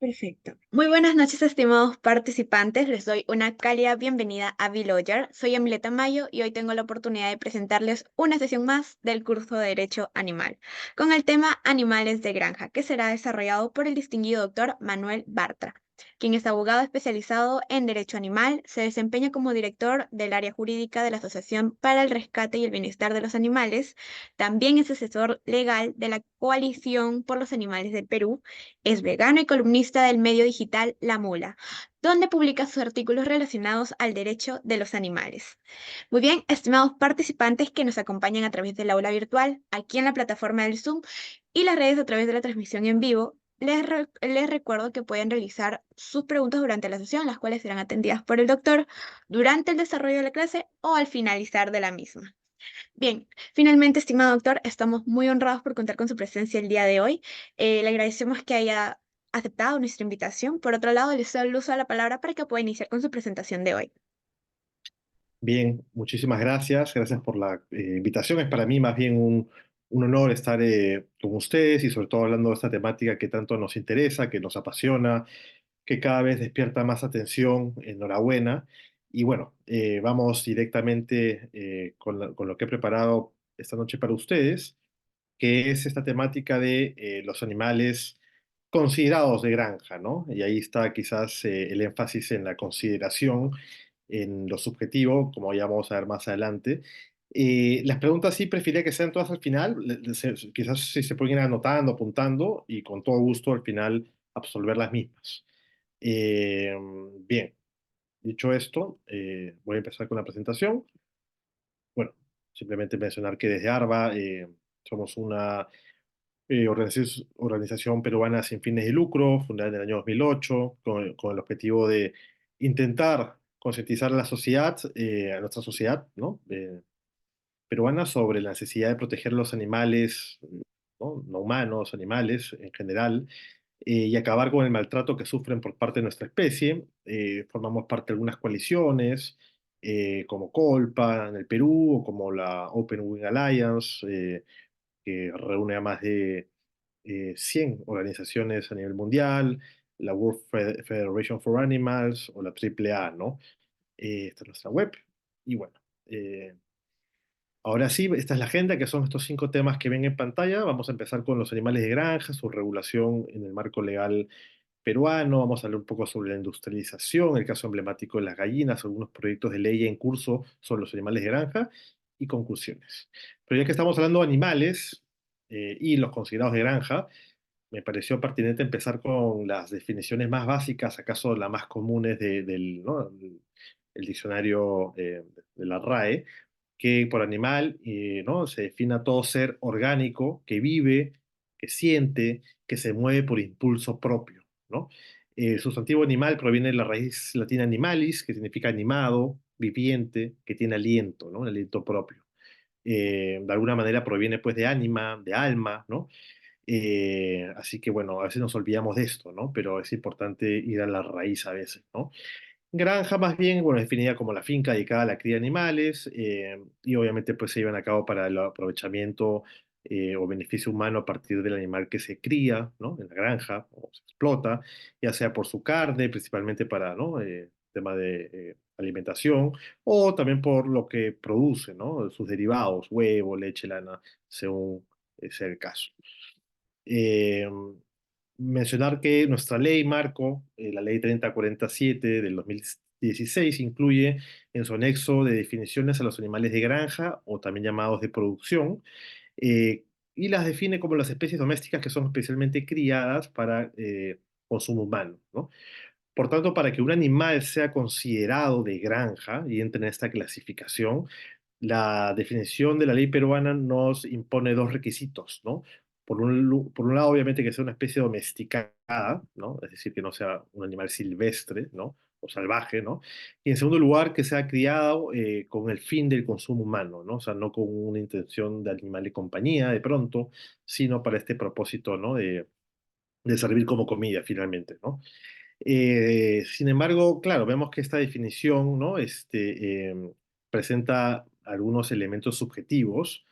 Perfecto. Muy buenas noches, estimados participantes. Les doy una cálida bienvenida a Lawyer. Soy Emileta Mayo y hoy tengo la oportunidad de presentarles una sesión más del curso de Derecho Animal, con el tema Animales de Granja, que será desarrollado por el distinguido doctor Manuel Bartra, quien es abogado especializado en Derecho Animal. Se desempeña como director del área jurídica de la Asociación para el Rescate y el Bienestar de los Animales. También es asesor legal de la Coalición por los Animales del Perú. Es vegano y columnista del medio digital La Mula, donde publica sus artículos relacionados al derecho de los animales. Muy bien, estimados participantes que nos acompañan a través del aula virtual, aquí en la plataforma del Zoom y las redes a través de la transmisión en vivo, les recuerdo que pueden realizar sus preguntas durante la sesión, las cuales serán atendidas por el doctor durante el desarrollo de la clase o al finalizar de la misma. Bien, finalmente, estimado doctor, estamos muy honrados por contar con su presencia el día de hoy. Le agradecemos que haya aceptado nuestra invitación. Por otro lado, le cedo el uso de la palabra para que pueda iniciar con su presentación de hoy. Bien, muchísimas gracias. Gracias por la invitación. Es para mí más bien un honor estar con ustedes y sobre todo hablando de esta temática que tanto nos interesa, que nos apasiona, que cada vez despierta más atención. Enhorabuena. Y bueno, vamos directamente con lo que he preparado esta noche para ustedes, que es esta temática de los animales considerados de granja, ¿no? Y ahí está quizás el énfasis en la consideración, en lo subjetivo, como ya vamos a ver más adelante. Las preguntas sí preferiría que sean todas al final, quizás si se pueden ir anotando, apuntando y con todo gusto al final absolver las mismas. Eh, Bien, dicho esto, voy a empezar con la presentación. Bueno, simplemente mencionar que desde ARBA somos una organización peruana sin fines de lucro, fundada en el año 2008, con el objetivo de intentar concientizar a la sociedad, a nuestra sociedad, ¿no? Peruana sobre la necesidad de proteger los animales, ¿no? No humanos, animales en general, y acabar con el maltrato que sufren por parte de nuestra especie. Formamos parte de algunas coaliciones, como COLPA en el Perú, o como la Open Wing Alliance, que reúne a más de 100 organizaciones a nivel mundial, la World Federation for Animals o la AAA, ¿no? Esta es nuestra web. Y bueno, eh, ahora sí, esta es la agenda, que son estos 5 temas que ven en pantalla. Vamos a empezar con los animales de granja, su regulación en el marco legal peruano. Vamos a hablar un poco sobre la industrialización, el caso emblemático de las gallinas, algunos proyectos de ley en curso sobre los animales de granja y conclusiones. Pero ya que estamos hablando de animales y los considerados de granja, me pareció pertinente empezar con las definiciones más básicas, acaso las más comunes del, ¿no? el diccionario de la RAE, que por animal, ¿no? Se define a todo ser orgánico que vive, que siente, que se mueve por impulso propio, ¿no? El sustantivo animal proviene de la raíz latina animalis, que significa animado, viviente, que tiene aliento, ¿no? Un aliento propio. De alguna manera proviene pues de ánima, de alma, ¿no? Así que bueno, a veces nos olvidamos de esto, ¿no? Pero es importante ir a la raíz a veces, ¿no? Granja más bien, bueno, es definida como la finca dedicada a la cría de animales, y obviamente pues se llevan a cabo para el aprovechamiento o beneficio humano a partir del animal que se cría, ¿no? En la granja o se explota, ya sea por su carne, principalmente para, ¿no? Tema de alimentación, o también por lo que produce, ¿no? Sus derivados, huevo, leche, lana, según sea el caso. Eh, Mencionar que nuestra ley marco, la ley 3047 del 2016, incluye en su anexo de definiciones a los animales de granja o también llamados de producción, eh, y las define como las especies domésticas que son especialmente criadas para consumo humano, ¿no? Por tanto, para que un animal sea considerado de granja y entre en esta clasificación, la definición de la ley peruana nos impone 2 requisitos, ¿no? Por un lado, obviamente, que sea una especie domesticada, ¿no? Es decir, que no sea un animal silvestre, ¿no? O salvaje, ¿no? Y en segundo lugar, que sea criado con el fin del consumo humano, ¿no? O sea, no con una intención de animal de compañía, de pronto, sino para este propósito, ¿no? De servir como comida, finalmente, ¿no? Sin embargo, claro, vemos que esta definición, ¿no? Presenta algunos elementos subjetivos,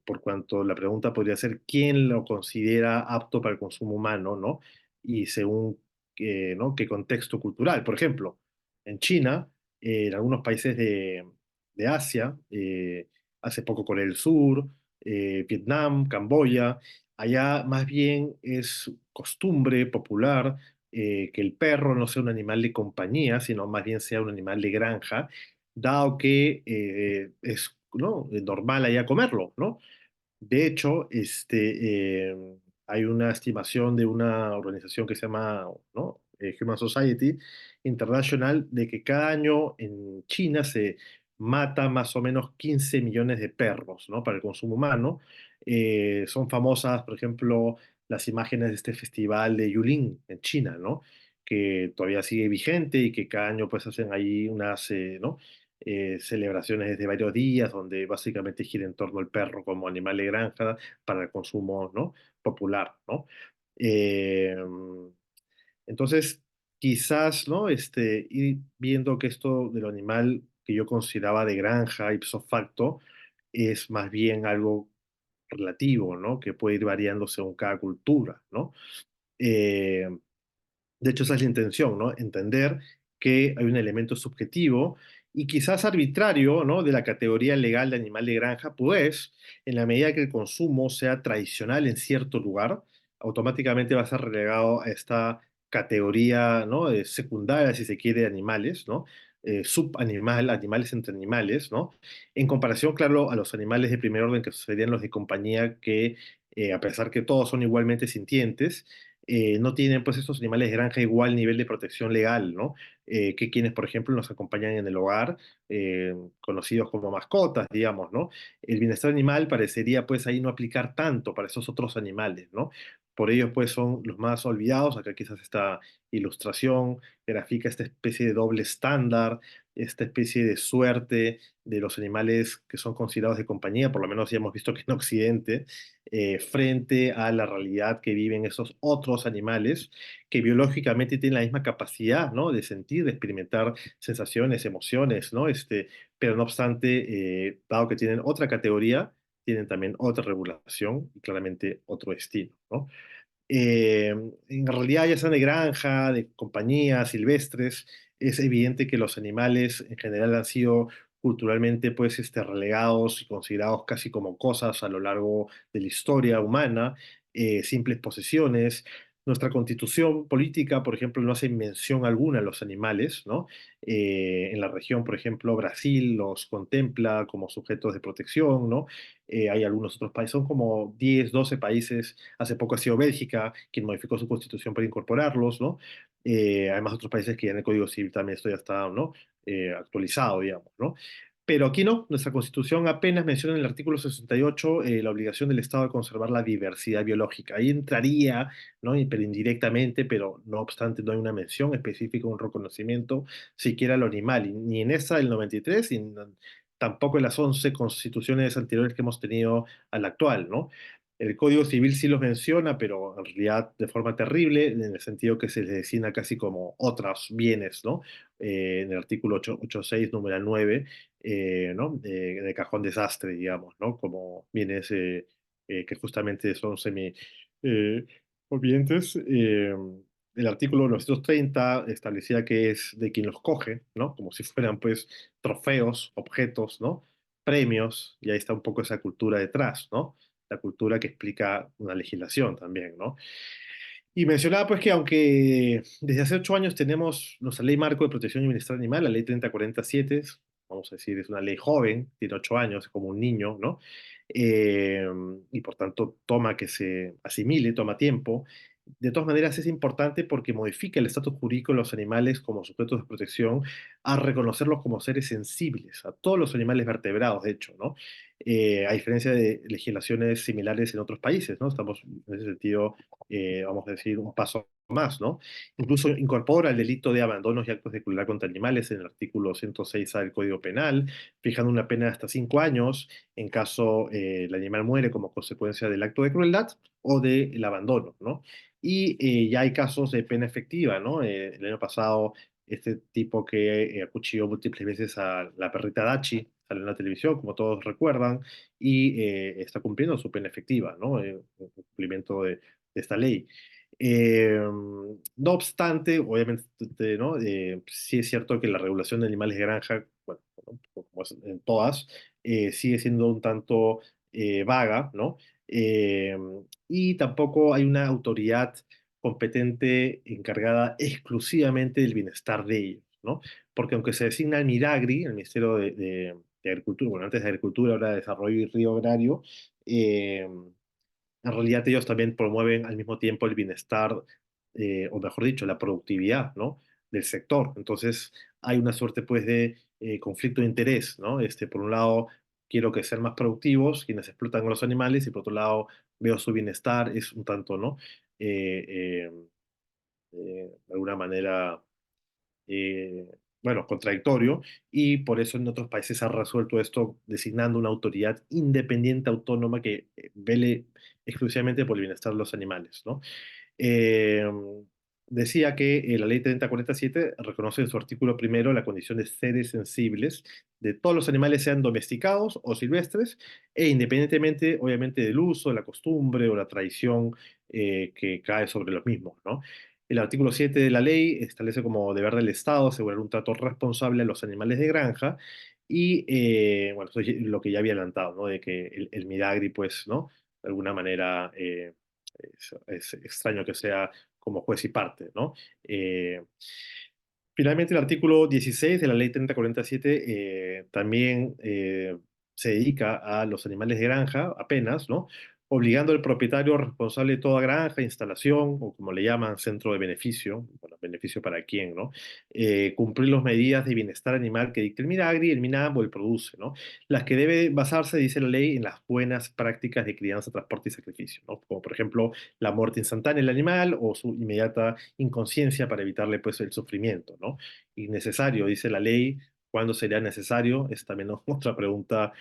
por cuanto la pregunta podría ser quién lo considera apto para el consumo humano, ¿no? y según ¿no? qué contexto cultural. Por ejemplo, en China, en algunos países de Asia, hace poco Corea del Sur, Vietnam, Camboya, allá más bien es costumbre popular que el perro no sea un animal de compañía, sino más bien sea un animal de granja, dado que es, ¿no? normal allá comerlo, ¿no? De hecho, hay una estimación de una organización que se llama, ¿no? Human Society International de que cada año en China se mata más o menos 15 millones de perros, ¿no? Para el consumo humano. Son famosas, por ejemplo, las imágenes de este festival de Yulin en China, ¿no? Que todavía sigue vigente y que cada año pues hacen ahí unas, ¿no? Celebraciones de varios días, donde básicamente gira en torno al perro como animal de granja para el consumo, ¿no? popular, ¿no? Eh, entonces, quizás, ¿no? Ir viendo que esto de lo animal que yo consideraba de granja, ipso facto, es más bien algo relativo, ¿no? Que puede ir variando según cada cultura, ¿no? Eh, de hecho, esa es la intención, ¿no? Entender que hay un elemento subjetivo y quizás arbitrario, ¿no? de la categoría legal de animal de granja, pues en la medida que el consumo sea tradicional en cierto lugar, automáticamente va a ser relegado a esta categoría, ¿no? secundaria, si se quiere, de animales, ¿no? Subanimal, animales entre animales, ¿no? En comparación, claro, a los animales de primer orden, que serían los de compañía, que a pesar que todos son igualmente sintientes, no tienen pues estos animales de granja igual nivel de protección legal, ¿no? Que quienes, por ejemplo, nos acompañan en el hogar, conocidos como mascotas, digamos, ¿no? El bienestar animal parecería pues ahí no aplicar tanto para esos otros animales, ¿no? Por ello pues son los más olvidados. Acá quizás esta ilustración grafica esta especie de doble estándar, esta especie de suerte de los animales que son considerados de compañía, por lo menos ya hemos visto que en Occidente, frente a la realidad que viven esos otros animales que biológicamente tienen la misma capacidad, ¿no? de sentir, de experimentar sensaciones, emociones, ¿no? Pero no obstante, dado que tienen otra categoría, tienen también otra regulación y claramente otro destino, ¿no? Eh, en realidad, ya sean de granja, de compañía, silvestres, es evidente que los animales en general han sido culturalmente pues, relegados y considerados casi como cosas a lo largo de la historia humana, simples posesiones. Nuestra constitución política, por ejemplo, no hace mención alguna a los animales, ¿no? En la región, por ejemplo, Brasil los contempla como sujetos de protección, ¿no? Hay algunos otros países, son como 10, 12 países. Hace poco ha sido Bélgica quien modificó su constitución para incorporarlos, ¿no? Además, otros países que ya en el Código Civil también esto ya está, ¿no? Actualizado, digamos, ¿no? Pero aquí no, nuestra constitución apenas menciona en el artículo 68 la obligación del Estado de conservar la diversidad biológica. Ahí entraría, ¿no? Pero indirectamente, pero no obstante no hay una mención específica, un reconocimiento siquiera a lo animal, y ni en esta del 93, y tampoco en las 11 constituciones anteriores que hemos tenido a la actual, ¿no? El Código Civil sí los menciona, pero en realidad de forma terrible, en el sentido que se les designa casi como otros bienes, ¿no? En el artículo 86, número 9, ¿no? De cajón desastre, digamos, ¿no? Como bienes que justamente son semi eh, obedientes. El artículo 930 establecía que es de quien los coge, ¿no? Como si fueran, pues, trofeos, objetos, ¿no? Premios, y ahí está un poco esa cultura detrás, ¿no? La cultura que explica una legislación también, ¿no? Y mencionaba pues que aunque desde hace 8 años tenemos nuestra ley marco de protección y bienestar animal, la ley 3047, vamos a decir, es una ley joven, tiene 8 años, es como un niño, ¿no? Eh, y por tanto toma que se asimile, toma tiempo. De todas maneras es importante porque modifica el estatus jurídico de los animales como sujetos de protección a reconocerlos como seres sensibles, a todos los animales vertebrados, de hecho, ¿no? A diferencia de legislaciones similares en otros países, ¿no? Estamos en ese sentido vamos a decir, un paso más, ¿no? Incluso incorpora el delito de abandonos y actos de crueldad contra animales en el artículo 106A del Código Penal, fijando una pena de hasta 5 años en caso el animal muere como consecuencia del acto de crueldad o del abandono, ¿no? Y ya hay casos de pena efectiva, ¿no? El año pasado, este tipo que acuchilló múltiples veces a la perrita Dachi, salió en la televisión, como todos recuerdan, y está cumpliendo su pena efectiva, ¿no? Un cumplimiento de esta ley. Eh, no obstante, obviamente, ¿no? Sí es cierto que la regulación de animales de granja, bueno, ¿no? Como es en todas, sigue siendo un tanto vaga, ¿no? Eh, y tampoco hay una autoridad competente encargada exclusivamente del bienestar de ellos, ¿no? Porque aunque se designa el MIDAGRI, el Ministerio de Agricultura, bueno, antes de Agricultura, ahora de Desarrollo y Río Agrario, eh, en realidad ellos también promueven al mismo tiempo el bienestar, o mejor dicho, la productividad, ¿no? Del sector. Entonces hay una suerte pues de conflicto de interés, ¿no? Por un lado, quiero que sean más productivos quienes explotan a los animales y por otro lado, veo su bienestar, es un tanto, ¿no? Eh, de alguna manera eh, bueno, contradictorio, y por eso en otros países se ha resuelto esto designando una autoridad independiente autónoma que vele exclusivamente por el bienestar de los animales, ¿no? Eh, Decía que la ley 3047 reconoce en su artículo primero la condición de seres sensibles de todos los animales, sean domesticados o silvestres, e independientemente, obviamente, del uso, de la costumbre o la tradición que cae sobre los mismos, ¿no? El artículo 7 de la ley establece como deber del Estado asegurar un trato responsable a los animales de granja y, bueno, eso es lo que ya había adelantado, ¿no? De que el Midagri, pues, ¿no? De alguna manera es extraño que sea como juez y parte, ¿no? Eh, Finalmente, el artículo 16 de la ley 3047 también se dedica a los animales de granja, apenas, ¿no? Obligando al propietario responsable de toda granja, instalación, o como le llaman, centro de beneficio, bueno, beneficio para quién, ¿no? Cumplir las medidas de bienestar animal que dicte el MINAGRI, el MINAM o el PRODUCE, ¿no? Las que debe basarse, dice la ley, en las buenas prácticas de crianza, transporte y sacrificio, ¿no? Como por ejemplo la muerte instantánea del animal o su inmediata inconsciencia para evitarle pues el sufrimiento, ¿no? Innecesario, dice la ley, ¿cuándo sería necesario? Es también otra pregunta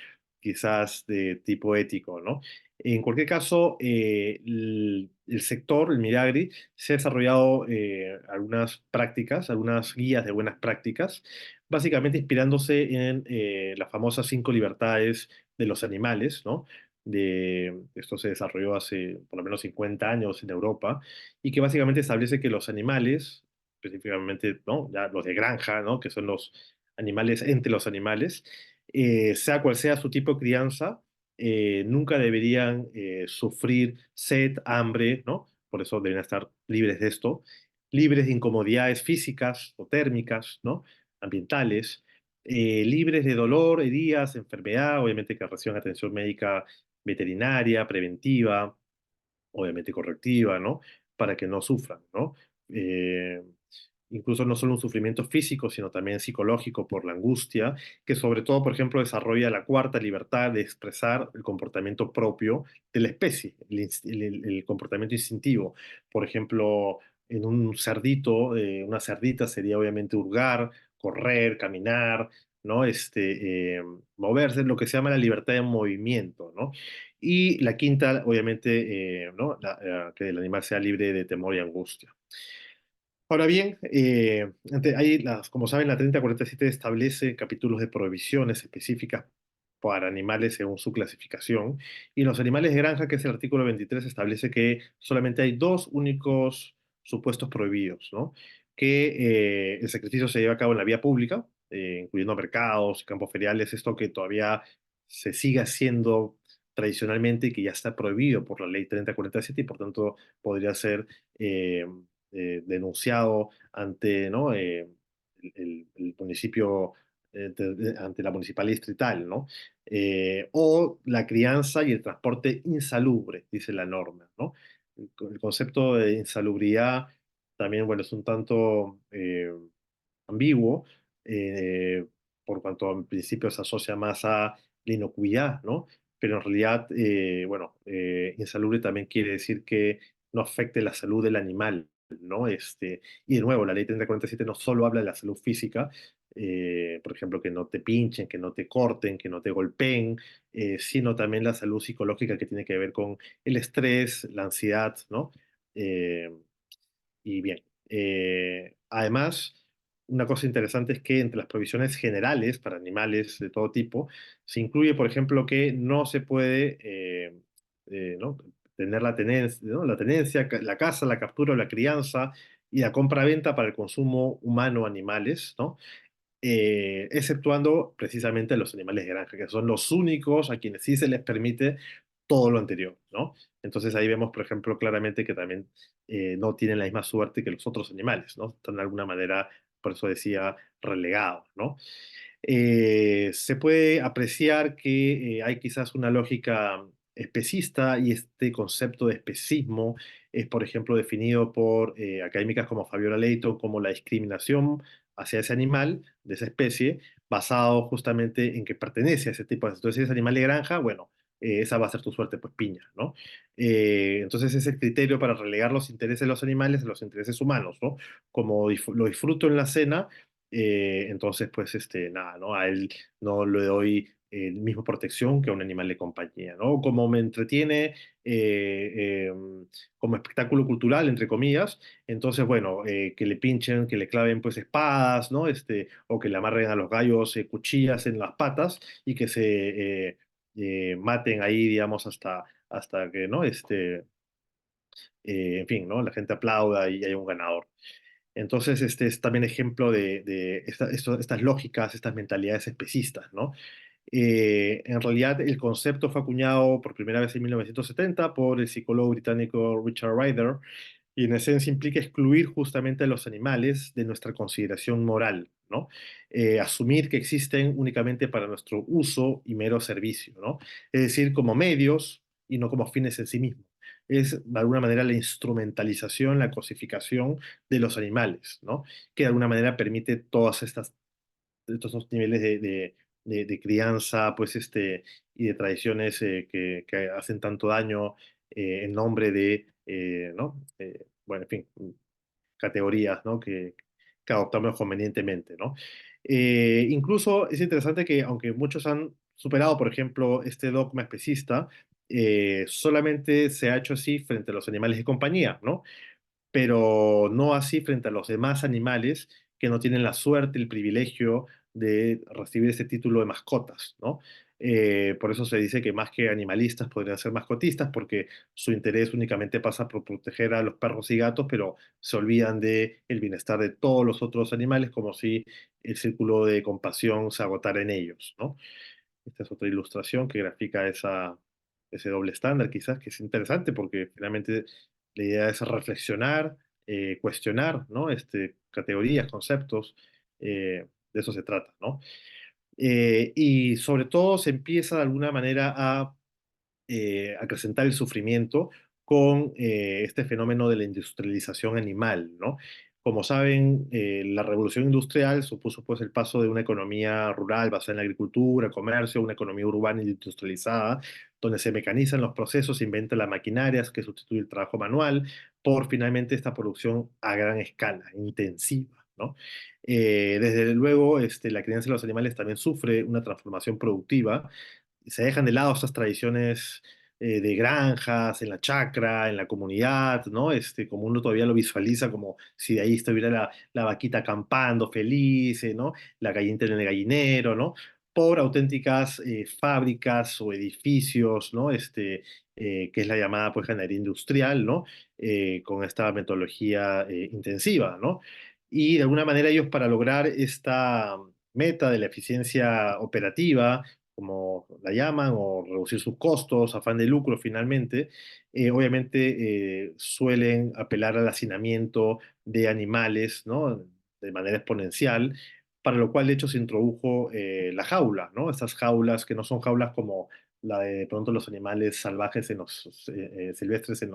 quizás de tipo ético, ¿no? En cualquier caso, el sector, el Miragri, se ha desarrollado algunas prácticas, algunas guías de buenas prácticas, básicamente inspirándose en las famosas 5 libertades de los animales, ¿no? Esto se desarrolló hace por lo menos 50 años en Europa y que básicamente establece que los animales, específicamente, ¿no? Ya los de granja, ¿no? Que son los animales entre los animales, sea cual sea su tipo de crianza, nunca deberían sufrir sed, hambre, ¿no? Por eso deberían estar libres de esto, libres de incomodidades físicas o térmicas, ¿no? Ambientales, libres de dolor, heridas, enfermedad, obviamente que reciban atención médica veterinaria, preventiva, obviamente correctiva, ¿no? Para que no sufran, ¿no? Eh, Incluso no solo un sufrimiento físico, sino también psicológico por la angustia, que sobre todo, por ejemplo, desarrolla la cuarta libertad de expresar el comportamiento propio de la especie, el comportamiento instintivo. Por ejemplo, en un cerdito, una cerdita sería obviamente hurgar, correr, caminar, ¿no? Moverse, lo que se llama la libertad de movimiento, ¿no? Y la quinta, obviamente, ¿no? Que el animal sea libre de temor y angustia. Ahora bien, como saben, la 3047 establece capítulos de prohibiciones específicas para animales según su clasificación. Y en los animales de granja, que es el artículo 23, establece que solamente hay dos únicos supuestos prohibidos, ¿no? Que el sacrificio se lleva a cabo en la vía pública, incluyendo mercados, campos feriales, esto que todavía se sigue haciendo tradicionalmente y que ya está prohibido por la ley 3047 y por tanto podría ser eh, denunciado ante, ¿no? El municipio, ante la municipalidad distrital, ¿no? O la crianza y el transporte insalubre, dice la norma, ¿no? El concepto de insalubridad también, bueno, es un tanto ambiguo, eh, por cuanto en principio se asocia más a la inocuidad, ¿no? Pero en realidad, bueno, insalubre también quiere decir que no afecte la salud del animal, ¿no? Y de nuevo, la ley 3047 no solo habla de la salud física, por ejemplo, que no te pinchen, que no te corten, que no te golpeen, sino también la salud psicológica que tiene que ver con el estrés, la ansiedad, ¿no? Eh, y bien, además, una cosa interesante es que entre las provisiones generales para animales de todo tipo, se incluye, por ejemplo, que no se puede ¿no? tener la tenencia, ¿no? La tenencia, la caza, la captura o la crianza y la compra-venta para el consumo humano o animales, ¿no? Exceptuando precisamente a los animales de granja, que son los únicos a quienes sí se les permite todo lo anterior, ¿no? Entonces ahí vemos, por ejemplo, claramente que también no tienen la misma suerte que los otros animales, ¿no? Están de alguna manera, por eso decía, relegados, ¿no? Se puede apreciar que hay quizás una lógica especista y este concepto de especismo es, por ejemplo, definido por académicas como Fabiola Leighton como la discriminación hacia ese animal de esa especie, basado justamente en que pertenece a ese tipo de... Entonces, si es animal de granja, bueno, esa va a ser tu suerte, pues piña, ¿no? Entonces, es el criterio para relegar los intereses de los animales a los intereses humanos, ¿no? Como lo disfruto en la cena, entonces, pues, nada, ¿no? A él no le doy el mismo protección que a un animal de compañía, ¿no? Como me entretiene como espectáculo cultural, entre comillas, entonces, bueno, que le pinchen, que le claven, pues, espadas, ¿no? O que le amarren a los gallos cuchillas en las patas y que se maten ahí, digamos, hasta que, ¿no? En fin, ¿no? La gente aplauda y hay un ganador. Entonces, este es también ejemplo de estas lógicas, estas mentalidades especistas, ¿no? En realidad, el concepto fue acuñado por primera vez en 1970 por el psicólogo británico Richard Ryder y en esencia implica excluir justamente a los animales de nuestra consideración moral, ¿no? Asumir que existen únicamente para nuestro uso y mero servicio, ¿no? Es decir, como medios y no como fines en sí mismos. Es de alguna manera la instrumentalización, la cosificación de los animales, ¿no? Que de alguna manera permite todas estos dos niveles de crianza, pues, y de tradiciones que hacen tanto daño en nombre de, ¿no? Bueno, en fin, categorías, ¿no? Que adoptamos convenientemente, ¿no? Incluso es interesante que, aunque muchos han superado, por ejemplo, este dogma especista, solamente se ha hecho así frente a los animales de compañía, ¿no? Pero no así frente a los demás animales que no tienen la suerte, el privilegio de recibir ese título de mascotas, ¿no? Por eso se dice que más que animalistas podrían ser mascotistas, porque su interés únicamente pasa por proteger a los perros y gatos, pero se olvidan de el bienestar de todos los otros animales, como si el círculo de compasión se agotara en ellos, ¿no? Esta es otra ilustración que grafica ese doble estándar, quizás, que es interesante porque finalmente la idea es reflexionar, cuestionar, ¿no? Categorías, conceptos, de eso se trata, ¿no? Y sobre todo se empieza de alguna manera a acrecentar el sufrimiento con este fenómeno de la industrialización animal, ¿no? Como saben, la revolución industrial supuso pues el paso de una economía rural basada en la agricultura, comercio, a una economía urbana e industrializada, donde se mecanizan los procesos, se inventan las maquinarias que sustituyen el trabajo manual, por finalmente esta producción a gran escala, intensiva, ¿no? Desde luego, la crianza de los animales también sufre una transformación productiva, se dejan de lado estas tradiciones de granjas, en la chacra, en la comunidad, ¿no? Como uno todavía lo visualiza como si de ahí estuviera la vaquita acampando feliz, ¿no? La gallinita en el gallinero, ¿no? Por auténticas fábricas o edificios, ¿no? Que es la llamada pues ganadería industrial, ¿no? Con esta metodología intensiva, ¿no? Y de alguna manera ellos para lograr esta meta de la eficiencia operativa, como la llaman, o reducir sus costos, afán de lucro finalmente, obviamente suelen apelar al hacinamiento de animales, ¿no? De manera exponencial, para lo cual de hecho se introdujo la jaula, ¿no? Estas jaulas que no son jaulas como la de pronto los animales salvajes en los silvestres en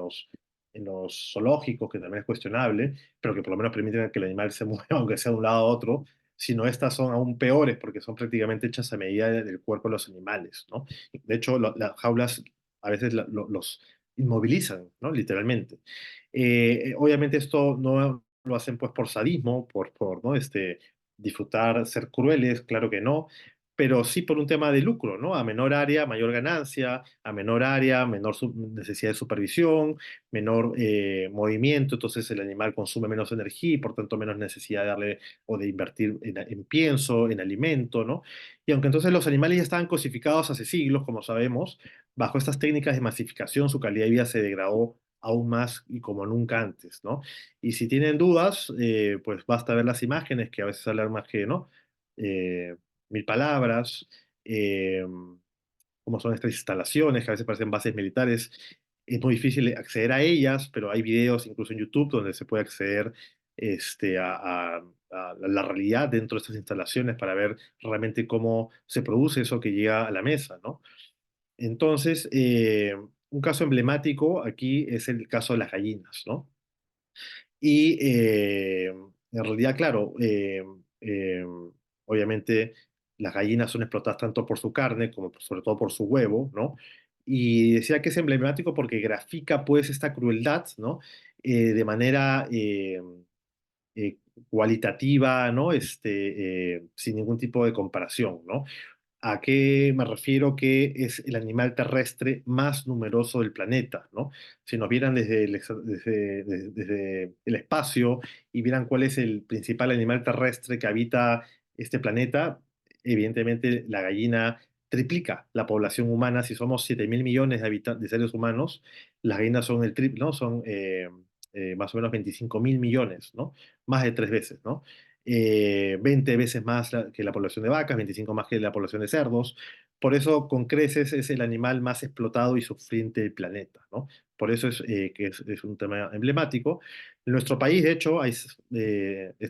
los zoológicos, que también es cuestionable, pero que por lo menos permiten que el animal se mueva, aunque sea de un lado a otro, sino estas son aún peores porque son prácticamente hechas a medida del cuerpo de los animales, ¿no? De hecho, las jaulas a veces los inmovilizan, ¿no? Literalmente. Obviamente esto no lo hacen pues por sadismo, ¿no? Disfrutar, ser crueles, claro que no, pero sí por un tema de lucro, ¿no? A menor área, mayor ganancia, a menor área, menor necesidad de supervisión, menor movimiento, entonces el animal consume menos energía y por tanto menos necesidad de darle o de invertir en pienso, en alimento, ¿no? Y aunque entonces los animales ya estaban cosificados hace siglos, como sabemos, bajo estas técnicas de masificación su calidad de vida se degradó aún más y como nunca antes, ¿no? Y si tienen dudas, pues basta ver las imágenes que a veces hablan más que, ¿no? Eh, mil palabras, cómo son estas instalaciones, que a veces parecen bases militares. Es muy difícil acceder a ellas, pero hay videos incluso en YouTube donde se puede acceder a la realidad dentro de estas instalaciones para ver realmente cómo se produce eso que llega a la mesa, ¿no? Entonces, un caso emblemático aquí es el caso de las gallinas, ¿no? Y en realidad, claro, obviamente las gallinas son explotadas tanto por su carne como sobre todo por su huevo, ¿no? Y decía que es emblemático porque grafica pues esta crueldad, ¿no? De manera eh, cualitativa, ¿no? Sin ningún tipo de comparación, ¿no? ¿A qué me refiero? Que es el animal terrestre más numeroso del planeta, ¿no? Si nos vieran desde el espacio y vieran cuál es el principal animal terrestre que habita este planeta, evidentemente la gallina triplica la población humana. Si somos 7.000 millones de seres humanos, las gallinas son el triple, ¿no? Son más o menos 25.000 millones, ¿no? Más de 3 veces, ¿no? 20 veces más que la población de vacas, 25 más que la población de cerdos. Por eso, con creces, es el animal más explotado y sufriente del planeta, ¿no? Por eso es un tema emblemático. En nuestro país, de hecho,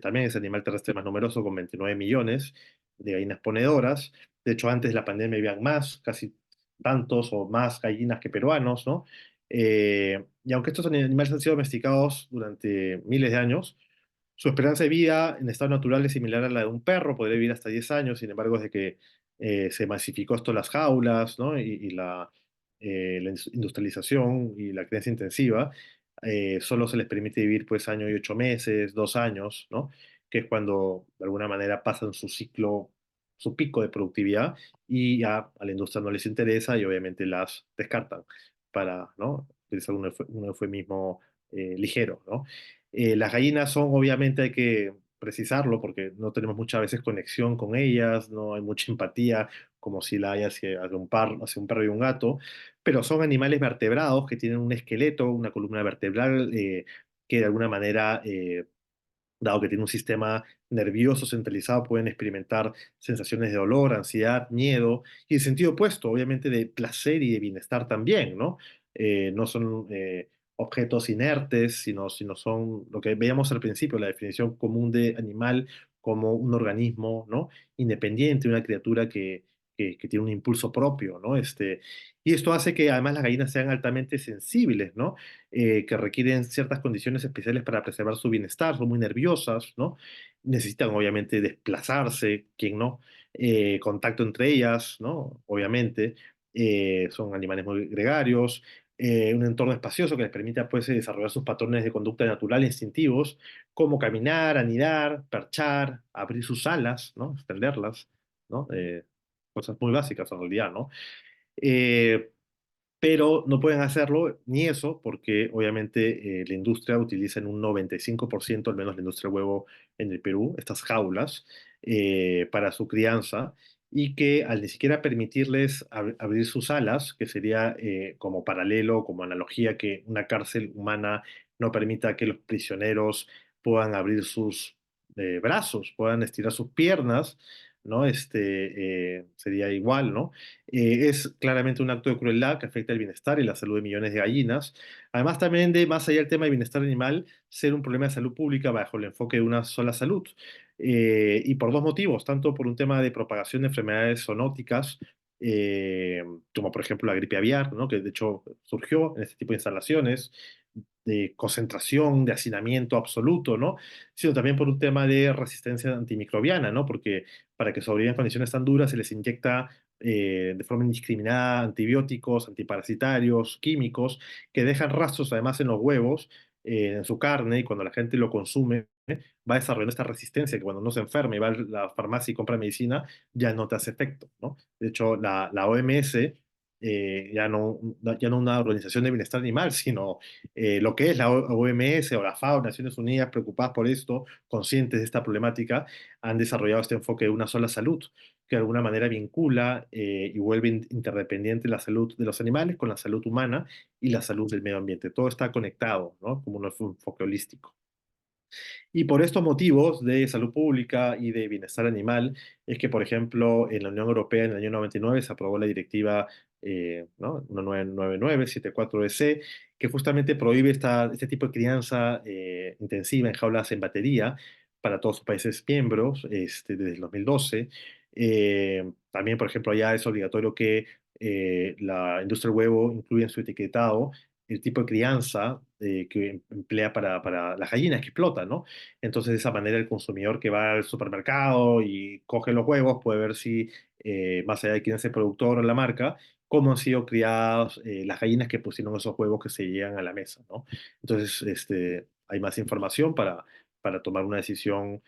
también es el animal terrestre más numeroso, con 29 millones de gallinas ponedoras. De hecho, antes de la pandemia habían más, casi tantos o más gallinas que peruanos, ¿no? Y aunque estos animales han sido domesticados durante miles de años, su esperanza de vida en estado natural es similar a la de un perro, podría vivir hasta 10 años. Sin embargo, desde que se masificó esto las jaulas, ¿no? Y la industrialización y la crianza intensiva, solo se les permite vivir pues año y 8 meses, 2 años, ¿no? Que es cuando de alguna manera pasan su ciclo, su pico de productividad y ya a la industria no les interesa y obviamente las descartan para, ¿no? Utilizar un eufemismo ligero, ¿no? Las gallinas son, obviamente, hay que precisarlo porque no tenemos muchas veces conexión con ellas, no hay mucha empatía como si la hay hacia un perro y un gato, pero son animales vertebrados que tienen un esqueleto, una columna vertebral que de alguna manera dado que tiene un sistema nervioso centralizado, pueden experimentar sensaciones de dolor, ansiedad, miedo, y el sentido opuesto, obviamente, de placer y de bienestar también, ¿no? No son objetos inertes, sino son lo que veíamos al principio, la definición común de animal como un organismo, ¿no? Independiente, una criatura que tiene un impulso propio, ¿no? Y esto hace que además las gallinas sean altamente sensibles, ¿no? Que requieren ciertas condiciones especiales para preservar su bienestar, son muy nerviosas, ¿no? Necesitan obviamente desplazarse, ¿quién no? Contacto entre ellas, ¿no? Obviamente, son animales muy gregarios, un entorno espacioso que les permita pues desarrollar sus patrones de conducta natural e instintivos, como caminar, anidar, perchar, abrir sus alas, ¿no? Extenderlas, ¿no? Cosas muy básicas en realidad, ¿no? Eh, pero no pueden hacerlo ni eso porque obviamente la industria utiliza en un 95%, al menos la industria del huevo en el Perú, estas jaulas para su crianza y que al ni siquiera permitirles abrir sus alas, que sería como paralelo, como analogía que una cárcel humana no permita que los prisioneros puedan abrir sus brazos, puedan estirar sus piernas, ¿no? Sería igual, ¿no? Es claramente un acto de crueldad que afecta el bienestar y la salud de millones de gallinas. Además, también de, más allá del tema del bienestar animal, ser un problema de salud pública bajo el enfoque de una sola salud. Y por dos motivos, tanto por un tema de propagación de enfermedades zoonóticas, como por ejemplo la gripe aviar, ¿no? Que de hecho surgió en este tipo de instalaciones, de concentración, de hacinamiento absoluto, ¿no? Sino también por un tema de resistencia antimicrobiana, ¿no? Porque para que sobrevivan en condiciones tan duras se les inyecta de forma indiscriminada antibióticos, antiparasitarios, químicos, que dejan rastros además en los huevos, en su carne y cuando la gente lo consume, va desarrollando esta resistencia que cuando uno se enferma y va a la farmacia y compra medicina, ya no te hace efecto, ¿no? De hecho, la OMS, ya no una organización de bienestar animal, sino lo que es la OMS o la FAO, Naciones Unidas, preocupadas por esto, conscientes de esta problemática, han desarrollado este enfoque de una sola salud, que de alguna manera vincula y vuelve interdependiente la salud de los animales con la salud humana y la salud del medio ambiente. Todo está conectado, ¿no? Como un enfoque holístico. Y por estos motivos de salud pública y de bienestar animal, es que, por ejemplo, en la Unión Europea en el año 99 se aprobó la directiva, ¿no? 1999-74-EC, que justamente prohíbe este tipo de crianza intensiva en jaulas en batería para todos los países miembros desde el 2012. También, por ejemplo, allá es obligatorio que la industria del huevo incluya en su etiquetado el tipo de crianza que emplea para las gallinas que explotan, ¿no? Entonces, de esa manera, el consumidor que va al supermercado y coge los huevos puede ver si, más allá de quién es el productor o la marca, cómo han sido criadas las gallinas que pusieron esos huevos que se llegan a la mesa, ¿no? Entonces, hay más información para tomar una decisión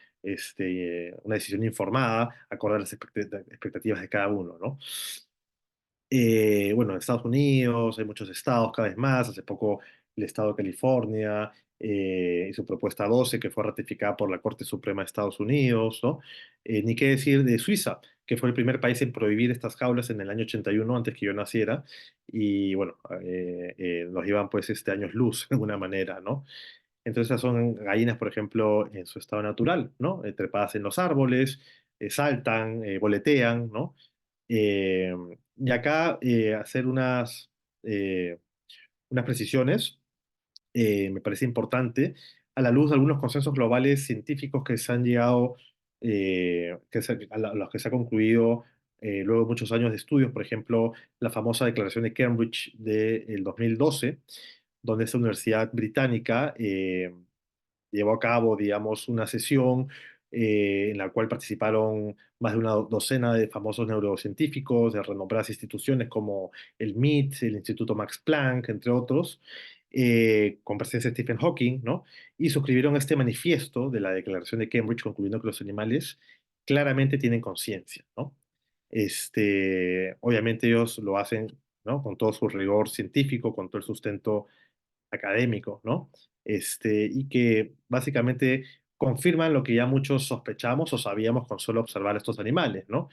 informada, acorde a las expectativas de cada uno, ¿no? Bueno, en Estados Unidos hay muchos estados cada vez más. Hace poco el estado de California hizo propuesta 12 que fue ratificada por la Corte Suprema de Estados Unidos, ¿no? Ni qué decir de Suiza, que fue el primer país en prohibir estas jaulas en el año 81, antes que yo naciera. Y bueno, nos llevan pues años luz de alguna manera, ¿no? Entonces, esas son gallinas, por ejemplo, en su estado natural, ¿no? Trepadas en los árboles, saltan, voletean, ¿no? Eh, y acá hacer eh, unas precisiones me parece importante a la luz de algunos consensos globales científicos que se han llegado, a los que se ha concluido luego de muchos años de estudios, por ejemplo, la famosa Declaración de Cambridge del 2012, donde esta universidad británica llevó a cabo, digamos, una sesión en la cual participaron más de una docena de famosos neurocientíficos de renombradas instituciones como el MIT, el Instituto Max Planck, entre otros, con presencia de Stephen Hawking, ¿no? Y suscribieron este manifiesto de la Declaración de Cambridge, concluyendo que los animales claramente tienen conciencia, ¿no? Obviamente ellos lo hacen, ¿no? Con todo su rigor científico, con todo el sustento académico, ¿no? Y que básicamente confirman lo que ya muchos sospechamos o sabíamos con solo observar estos animales, ¿no?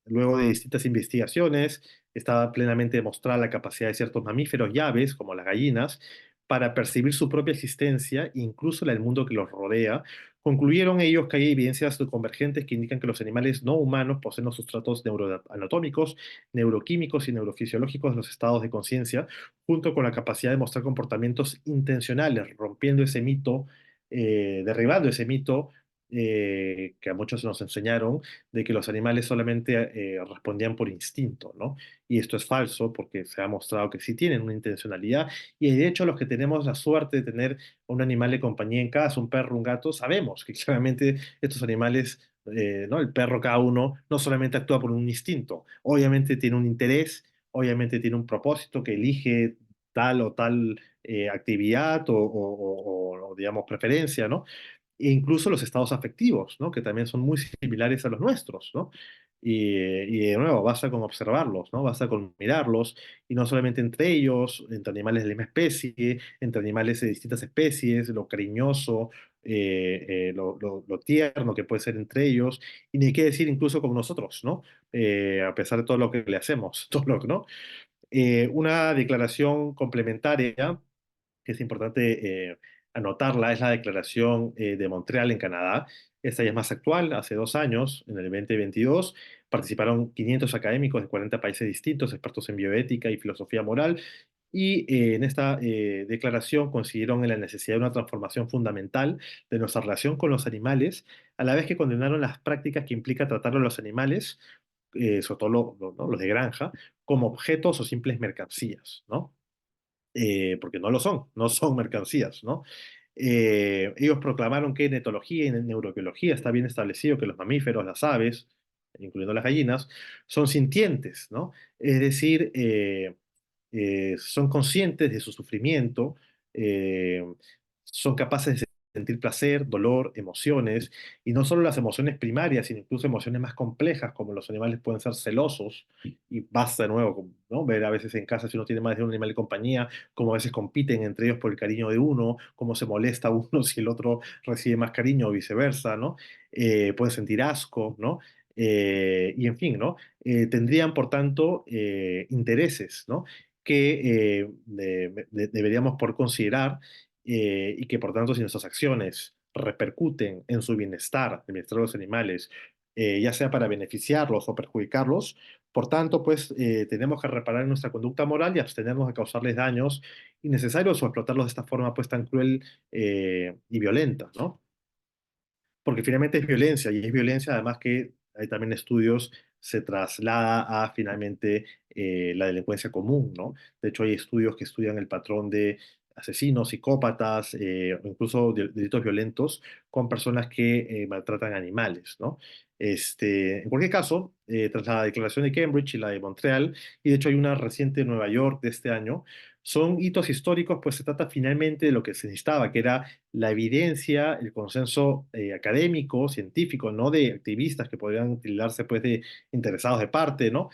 Luego de distintas investigaciones estaba plenamente demostrada la capacidad de ciertos mamíferos y aves, como las gallinas, para percibir su propia existencia, incluso la del mundo que los rodea. Concluyeron ellos que hay evidencias convergentes que indican que los animales no humanos poseen los sustratos neuroanatómicos, neuroquímicos y neurofisiológicos de los estados de conciencia, junto con la capacidad de mostrar comportamientos intencionales, rompiendo ese mito, derribando ese mito que a muchos nos enseñaron de que los animales solamente respondían por instinto, ¿no? Y esto es falso porque se ha mostrado que sí tienen una intencionalidad y de hecho los que tenemos la suerte de tener un animal de compañía en casa, un perro, un gato, sabemos que claramente estos animales, ¿no? El perro cada uno no solamente actúa por un instinto, obviamente tiene un interés, obviamente tiene un propósito que elige tal o tal actividad o, digamos, preferencia, ¿no? E incluso los estados afectivos, ¿no? Que también son muy similares a los nuestros, ¿no? Y de nuevo, basta con observarlos, ¿no? Basta con mirarlos, y no solamente entre ellos, entre animales de la misma especie, entre animales de distintas especies, lo cariñoso, lo tierno que puede ser entre ellos, y ni qué decir incluso con nosotros, ¿no? A pesar de todo lo que le hacemos, todo lo, ¿no? Una declaración complementaria que es importante anotarla, es la Declaración de Montreal en Canadá. Esta ya es más actual, hace 2 años, en el 2022, participaron 500 académicos de 40 países distintos, expertos en bioética y filosofía moral, y en esta declaración coincidieron en la necesidad de una transformación fundamental de nuestra relación con los animales, a la vez que condenaron las prácticas que implica tratar a los animales, sobre todo ¿no? los de granja, como objetos o simples mercancías, ¿no? Porque no lo son, no son mercancías, ¿no? Ellos proclamaron que en etología y en neurobiología está bien establecido que los mamíferos, las aves, incluyendo las gallinas, son sintientes, ¿no? Es decir, son conscientes de su sufrimiento, eh, son capaces de sentir placer, dolor, emociones, y no solo las emociones primarias, sino incluso emociones más complejas, como los animales pueden ser celosos, y basta de nuevo, ¿no? Ver a veces en casa si uno tiene más de un animal de compañía, cómo a veces compiten entre ellos por el cariño de uno, cómo se molesta uno si el otro recibe más cariño o viceversa, ¿no? Pueden sentir asco, ¿no? Y en fin, ¿no? Tendrían, por tanto, intereses, ¿no? Que deberíamos por considerar y que, por tanto, si nuestras acciones repercuten en su bienestar, el bienestar de los animales, ya sea para beneficiarlos o perjudicarlos, por tanto, pues tenemos que reparar en nuestra conducta moral y abstenernos de causarles daños innecesarios o explotarlos de esta forma pues tan cruel y violenta, ¿no? Porque finalmente es violencia y es violencia además que hay también estudios, se traslada a finalmente la delincuencia común, ¿no? De hecho hay estudios que estudian el patrón de asesinos, psicópatas, o incluso delitos violentos con personas que maltratan animales, ¿no? En cualquier caso, tras la declaración de Cambridge y la de Montreal, y de hecho hay una reciente en Nueva York de este año, son hitos históricos, pues se trata finalmente de lo que se necesitaba, que era la evidencia, el consenso académico, científico, no de activistas que podrían tildarse pues de interesados de parte, ¿no?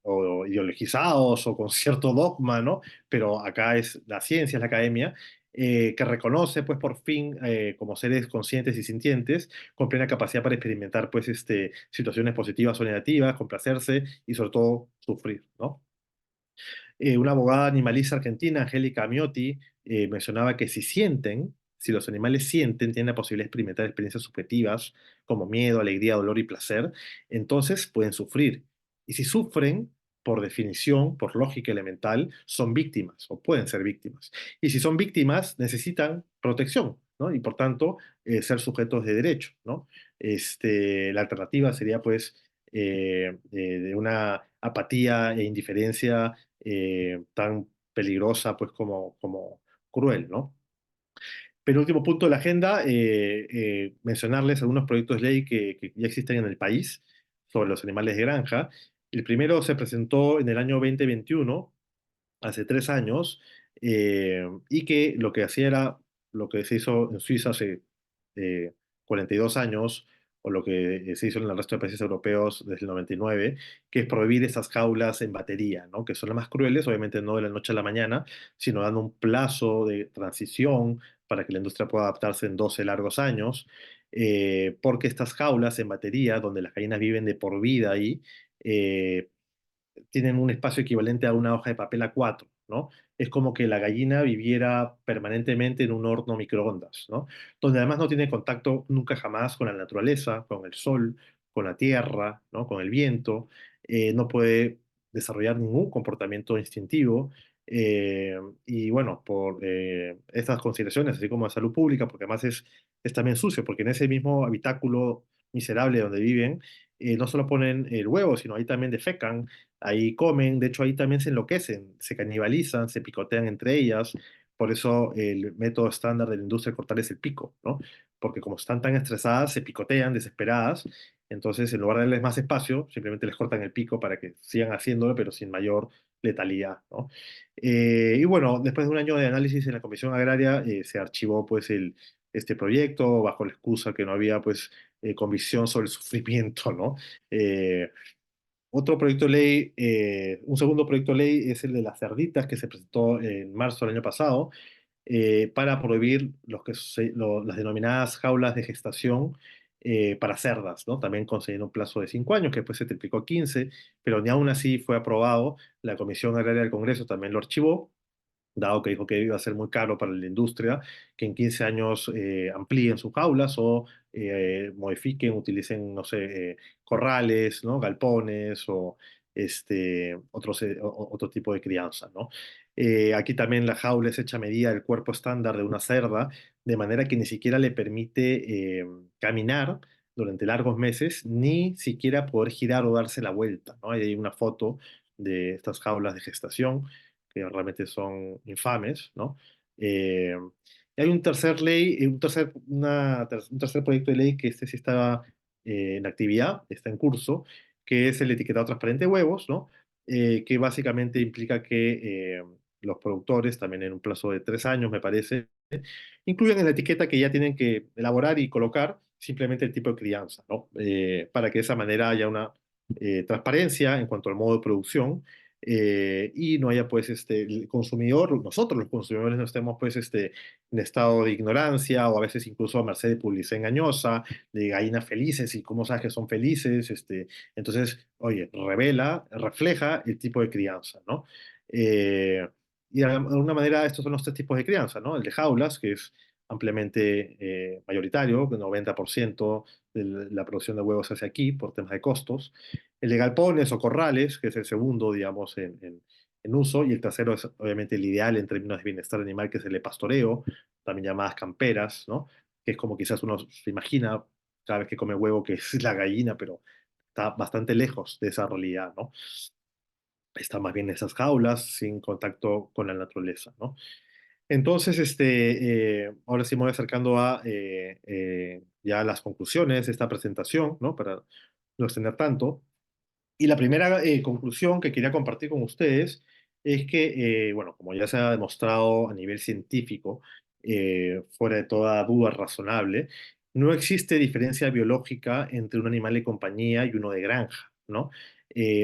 O ideologizados o con cierto dogma, ¿no? Pero acá es la ciencia, es la academia. Que reconoce, pues, por fin, como seres conscientes y sintientes, con plena capacidad para experimentar, pues, situaciones positivas o negativas, complacerse y, sobre todo, sufrir, ¿no? Una abogada animalista argentina, Angélica Miotti, mencionaba que si los animales sienten, tienen la posibilidad de experimentar experiencias subjetivas como miedo, alegría, dolor y placer, entonces pueden sufrir. Y si sufren, por definición, por lógica elemental, son víctimas o pueden ser víctimas. Y si son víctimas, necesitan protección, ¿no? Y por tanto, ser sujetos de derecho, ¿no? La alternativa sería, pues, de una apatía e indiferencia tan peligrosa pues como cruel, ¿no? Penúltimo punto de la agenda, mencionarles algunos proyectos de ley que ya existen en el país sobre los animales de granja. El primero se presentó en el año 2021, hace 3 años, y que lo que hacía era lo que se hizo en Suiza hace 42 años, o lo que se hizo en el resto de países europeos desde el 99, que es prohibir esas jaulas en batería, ¿no? Que son las más crueles, obviamente no de la noche a la mañana, sino dando un plazo de transición para que la industria pueda adaptarse en 12 largos años, porque estas jaulas en batería, donde las gallinas viven de por vida ahí, eh, tienen un espacio equivalente a una hoja de papel A4, ¿no? Es como que la gallina viviera permanentemente en un horno microondas, ¿no? Donde además no tiene contacto nunca jamás con la naturaleza, con el sol, con la tierra, ¿no? Con el viento, no puede desarrollar ningún comportamiento instintivo. Y bueno, por estas consideraciones, así como de salud pública, porque además es también sucio, porque en ese mismo habitáculo miserable donde viven, no solo ponen el huevo, sino ahí también defecan, ahí comen, de hecho ahí también se enloquecen, se canibalizan, se picotean entre ellas. Por eso el método estándar de la industria de cortar es el pico, ¿no? Porque como están tan estresadas, se picotean, desesperadas. Entonces, en lugar de darles más espacio, simplemente les cortan el pico para que sigan haciéndolo, pero sin mayor letalidad, ¿no? Y bueno, después de un año de análisis en la Comisión Agraria, se archivó pues este proyecto bajo la excusa que no había pues convicción sobre el sufrimiento, ¿no? Eh, Otro proyecto de ley, un segundo proyecto de ley es el de las cerditas que se presentó en marzo del año pasado para prohibir las denominadas jaulas de gestación para cerdas, ¿no? También concediendo un plazo de 5 años, que después se triplicó a 15, pero ni aún así fue aprobado. La Comisión Agraria del Congreso también lo archivó dado que dijo que iba a ser muy caro para la industria, que en 15 años amplíen sus jaulas o modifiquen, utilicen, no sé, corrales, ¿no? Galpones o otro tipo de crianza, ¿no? Aquí también la jaula es hecha a medida del cuerpo estándar de una cerda, de manera que ni siquiera le permite caminar durante largos meses, ni siquiera poder girar o darse la vuelta, ¿no? Hay una foto de estas jaulas de gestación que realmente son infames, ¿no? Eh, y hay un tercer ley, un tercer proyecto de ley que este sí está en actividad, está en curso, que es el etiquetado transparente de huevos, ¿no? que básicamente implica que los productores, también en un plazo de 3 años, me parece, incluyen en la etiqueta que ya tienen que elaborar y colocar simplemente el tipo de crianza, ¿no? Para que de esa manera haya una transparencia en cuanto al modo de producción y no haya pues el consumidor, nosotros los consumidores no estemos pues en estado de ignorancia o a veces incluso a merced de publicidad engañosa, de gallinas felices y cómo sabes que son felices, entonces, oye, revela, refleja el tipo de crianza, ¿no? Eh, y de alguna manera estos son los tres tipos de crianza, ¿no? El de jaulas, que es ampliamente mayoritario, el 90% de la producción de huevos se hace aquí por temas de costos. El de galpones o corrales, que es el segundo, digamos, en uso, y el tercero es obviamente el ideal en términos de bienestar animal, que es el de pastoreo, también llamadas camperas, ¿no? Que es como quizás uno se imagina cada vez que come huevo que es la gallina, pero está bastante lejos de esa realidad, ¿no? Está más bien en esas jaulas, sin contacto con la naturaleza, ¿no? Entonces, ahora sí me voy acercando a ya las conclusiones de esta presentación, ¿no? Para no extender tanto. Y la primera conclusión que quería compartir con ustedes es que, bueno, como ya se ha demostrado a nivel científico, fuera de toda duda razonable, no existe diferencia biológica entre un animal de compañía y uno de granja, ¿no?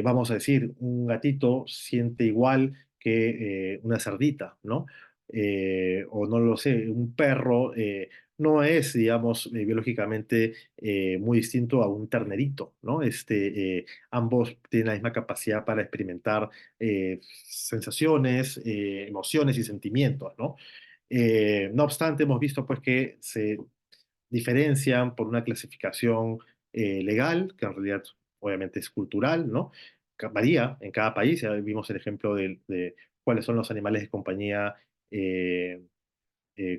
Vamos a decir, un gatito siente igual que una cerdita, ¿no? O no lo sé, un perro no es, digamos, biológicamente muy distinto a un ternerito, ¿no? Ambos tienen la misma capacidad para experimentar sensaciones, emociones y sentimientos, ¿no? No obstante, hemos visto pues que se diferencian por una clasificación legal, que en realidad obviamente es cultural, ¿no? Varía en cada país. Ya vimos el ejemplo de cuáles son los animales de compañía